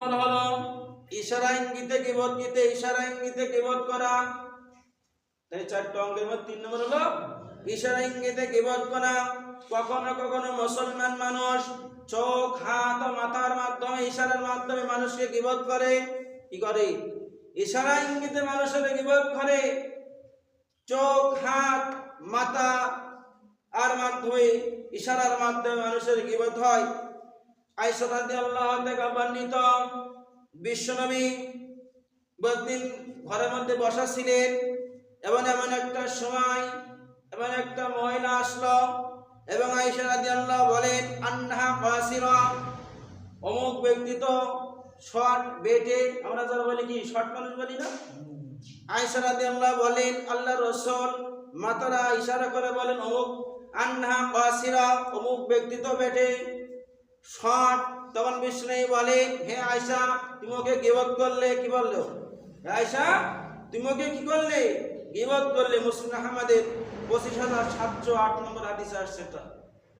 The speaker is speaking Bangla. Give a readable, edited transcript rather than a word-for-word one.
হলো ইশারা ইঙ্গিতে গীবত নিতে, ইশারা ইঙ্গিতে গীবত করা। তাই 4টা অঙ্গের মধ্যে 3 নম্বর হলো ইশারা ইঙ্গিতে গীবত করা। কখনো কখনো মুসলমান মানুষ চোখ, হাত ও মাথার মাধ্যমে, ইশারার মাধ্যমে মানুষকে গীবত করে। কি করে? ইশারা ইঙ্গিতে মানুষের গীবত করে। চোখ, হাত, মাথা আর মাধ্যমে, ইশারার মাধ্যমে মানুষের গীবত হয়। আয়েশা রাদিয়াল্লাহু তাআলা বর্ণিত, বিশ্বনবী একদিন ঘরের মধ্যে বসা ছিলেন এবং এমন একটা সময় এমন একটা মহিলা আসলো এবং আয়েশা রাদিয়াল্লাহু বলেন, আন্নাহা কাসিরা, অমুক ব্যক্তি তো শর্ট বেটে, আমরা যারা বলি কি শর্ট মানুষ বলি না। আয়েশা রাদিয়াল্লাহু বলেন, আল্লাহর রাসূল মাতারা ইশারা করে বলেন, অমুক আন্নাহা কাসিরা, অমুক ব্যক্তি তো বেটে শর্ট। তখন বিষ্ণু বলেন, হে আয়েশা, তুমি ওকে গীবত করলে। কি বললো? আয়েশা, তুমি ওকে কি করলে? গীবত করলে। মুসলিম আহমদের 25,708 নম্বর হাদিসে আসছে এটা।